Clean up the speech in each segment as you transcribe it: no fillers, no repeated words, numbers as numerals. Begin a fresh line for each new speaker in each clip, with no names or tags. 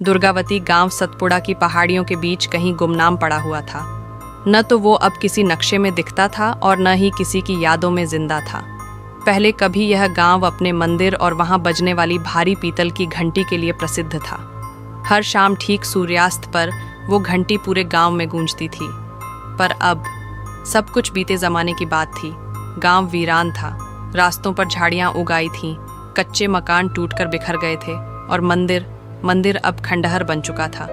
दुर्गावती गांव सतपुड़ा की पहाड़ियों के बीच कहीं गुमनाम पड़ा हुआ था। न तो वो अब किसी नक्शे में दिखता था और न ही किसी की यादों में जिंदा था। पहले कभी यह गांव अपने मंदिर और वहां बजने वाली भारी पीतल की घंटी के लिए प्रसिद्ध था। हर शाम ठीक सूर्यास्त पर वो घंटी पूरे गांव में गूंजती थी। पर अब सब कुछ बीते जमाने की बात थी। गांव वीरान था, रास्तों पर झाड़ियां उगाई थीं, कच्चे मकान टूटकर बिखर गए थे और मंदिर अब खंडहर बन चुका था।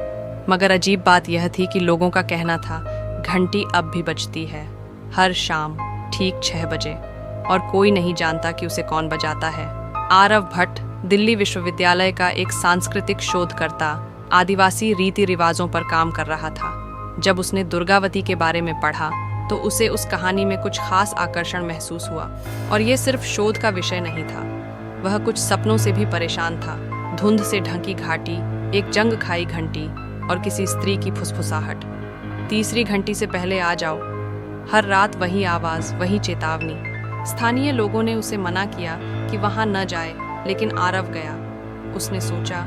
मगर अजीब बात यह थी कि लोगों का कहना था घंटी अब भी बजती है, हर शाम ठीक 6 बजे, और कोई नहीं जानता कि उसे कौन बजाता है। आरव भट्ट दिल्ली विश्वविद्यालय का एक सांस्कृतिक शोधकर्ता आदिवासी रीति रिवाजों पर काम कर रहा था। जब उसने दुर्गावती के बारे में पढ़ा तो उसे उस कहानी में कुछ खास आकर्षण महसूस हुआ। और ये सिर्फ शोध का विषय नहीं था, वह कुछ सपनों से भी परेशान था। धुंध से ढकी घाटी, एक जंग खाई घंटी और किसी स्त्री की फुसफुसाहट। तीसरी घंटी से पहले आ जाओ। हर रात वही आवाज, वही चेतावनी। स्थानीय लोगों ने उसे मना किया कि वहां न जाए, लेकिन आरव गया। उसने सोचा,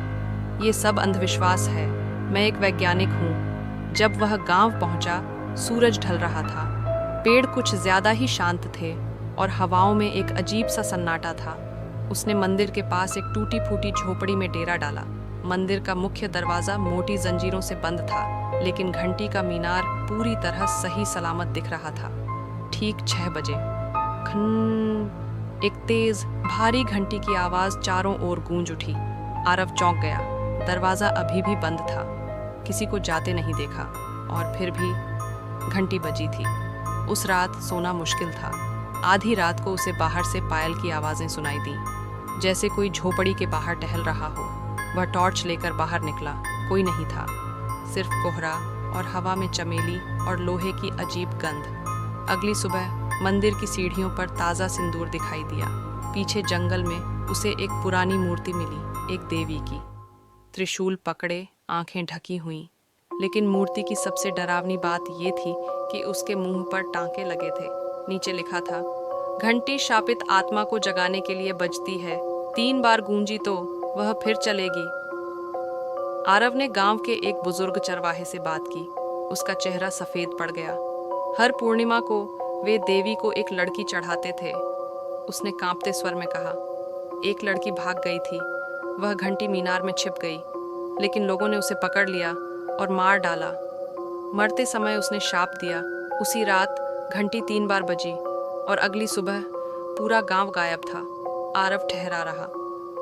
ये सब अंधविश्वास है, मैं एक वैज्ञानिक हूँ। जब वह गांव पहुंचा, सूरज ढल रहा था। पेड़ कुछ ज्यादा ही शांत थे और हवाओं में एक अजीब सा सन्नाटा था। उसने मंदिर के पास एक टूटी फूटी झोपड़ी में डेरा डाला। मंदिर का मुख्य दरवाजा मोटी जंजीरों से बंद था, लेकिन घंटी का मीनार पूरी तरह सही सलामत दिख रहा था। ठीक 6 बजे खन, एक तेज भारी घंटी की आवाज चारों ओर गूंज उठी। आरव चौंक गया। दरवाजा अभी भी बंद था, किसी को जाते नहीं देखा, और फिर भी घंटी बजी थी। उस रात सोना मुश्किल था। आधी रात को उसे बाहर से पायल की आवाजें सुनाई दी, जैसे कोई झोपड़ी के बाहर टहल रहा हो। वह टॉर्च लेकर बाहर निकला। कोई नहीं था, सिर्फ कोहरा और हवा में चमेली और लोहे की अजीब गंध। अगली सुबह मंदिर की सीढ़ियों पर ताज़ा सिंदूर दिखाई दिया। पीछे जंगल में उसे एक पुरानी मूर्ति मिली, एक देवी की, त्रिशूल पकड़े, आंखें ढकी हुई। लेकिन मूर्ति की सबसे डरावनी बात ये थी कि उसके मुंह पर टांके लगे थे। नीचे लिखा था, घंटी शापित आत्मा को जगाने के लिए बजती है, 3 बार गूंजी तो वह फिर चलेगी। आरव ने गांव के एक बुजुर्ग चरवाहे से बात की। उसका चेहरा सफेद पड़ गया। हर पूर्णिमा को वे देवी को एक लड़की चढ़ाते थे। उसने कांपते स्वर में कहा, एक लड़की भाग गई थी, वह घंटी मीनार में छिप गई, लेकिन लोगों ने उसे पकड़ लिया और मार डाला। मरते समय उसने शाप दिया। उसी रात घंटी 3 बार बजी और अगली सुबह पूरा गांव गायब था। आरव ठहरा रहा।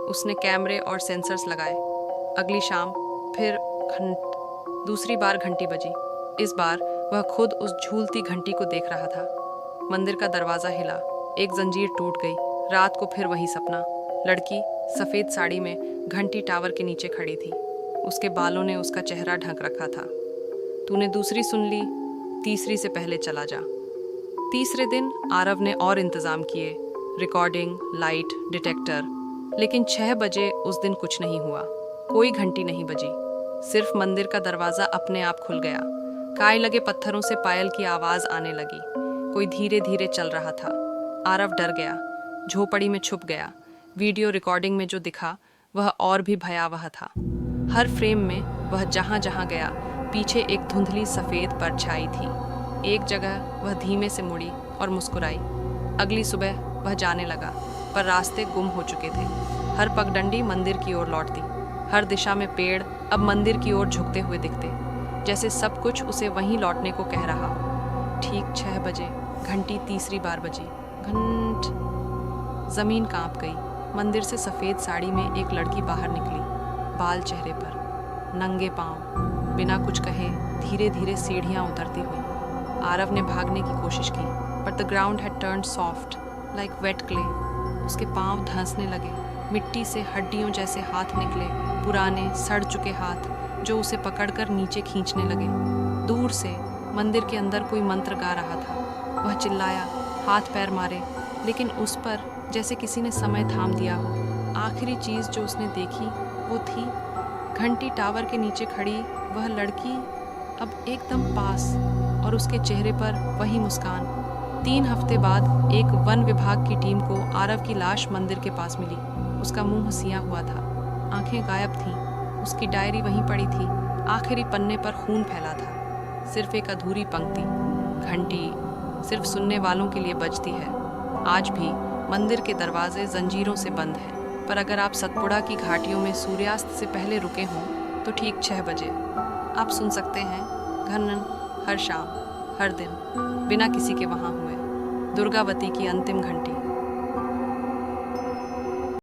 उसने कैमरे और सेंसर्स लगाए। अगली शाम फिर दूसरी बार घंटी बजी। इस बार वह खुद उस झूलती घंटी को देख रहा था। मंदिर का दरवाजा हिला, एक जंजीर टूट गई। रात को फिर वही सपना। लड़की सफेद साड़ी में घंटी टावर के नीचे खड़ी थी। उसके बालों ने उसका चेहरा ढक रखा था। तूने दूसरी सुन ली, तीसरी से पहले चला जा। तीसरे दिन आरव ने और इंतजाम किए, रिकॉर्डिंग, लाइट, डिटेक्टर। लेकिन 6 बजे उस दिन कुछ नहीं हुआ। कोई घंटी नहीं बजी। सिर्फ मंदिर का दरवाजा अपने आप खुल गया। काय लगे पत्थरों से पायल की आवाज आने लगी। कोई धीरे धीरे चल रहा था। आरव डर गया, झोपड़ी में छुप गया। वीडियो रिकॉर्डिंग में जो दिखा वह और भी भयावह था। हर फ्रेम में वह जहां जहां गया, पीछे एक धुंधली सफेद परछाई थी। एक जगह वह धीमे से मुड़ी और मुस्कुराई। अगली सुबह वह जाने लगा, पर रास्ते गुम हो चुके थे। हर पगडंडी मंदिर की ओर लौटती। हर दिशा में पेड़ अब मंदिर की ओर झुकते हुए दिखते, जैसे सब कुछ उसे वहीं लौटने को कह रहा हो। ठीक 6 बजे घंटी तीसरी बार बजी। घंट। जमीन कांप गई। मंदिर से सफेद साड़ी में एक लड़की बाहर निकली, बाल चेहरे पर, नंगे पांव, बिना कुछ कहे धीरे धीरे सीढ़ियां उतरती हुई। आरव ने भागने की कोशिश की, but the ground had turned soft like wait clay. उसके पांव धंसने लगे। मिट्टी से हड्डियों जैसे हाथ निकले, पुराने सड़ चुके हाथ जो उसे पकड़कर नीचे खींचने लगे। दूर से मंदिर के अंदर कोई मंत्र गा रहा था। वह चिल्लाया, हाथ पैर मारे, लेकिन उस पर जैसे किसी ने समय थाम दिया हो। आखिरी चीज़ जो उसने देखी वो थी घंटी टावर के नीचे खड़ी वह लड़की, अब एकदम पास, और उसके चेहरे पर वही मुस्कान। 3 हफ्ते बाद एक वन विभाग की टीम को आरव की लाश मंदिर के पास मिली। उसका मुंह सिया हुआ था, आंखें गायब थीं, उसकी डायरी वहीं पड़ी थी। आखिरी पन्ने पर खून फैला था। सिर्फ एक अधूरी पंक्ति, घंटी सिर्फ सुनने वालों के लिए बजती है। आज भी मंदिर के दरवाजे जंजीरों से बंद हैं, पर अगर आप सतपुड़ा की घाटियों में सूर्यास्त से पहले रुके हों तो ठीक 6 बजे आप सुन सकते हैं घनन हर शाम, हर दिन, बिना किसी के वहाँ हुए, दुर्गावती की अंतिम घंटी।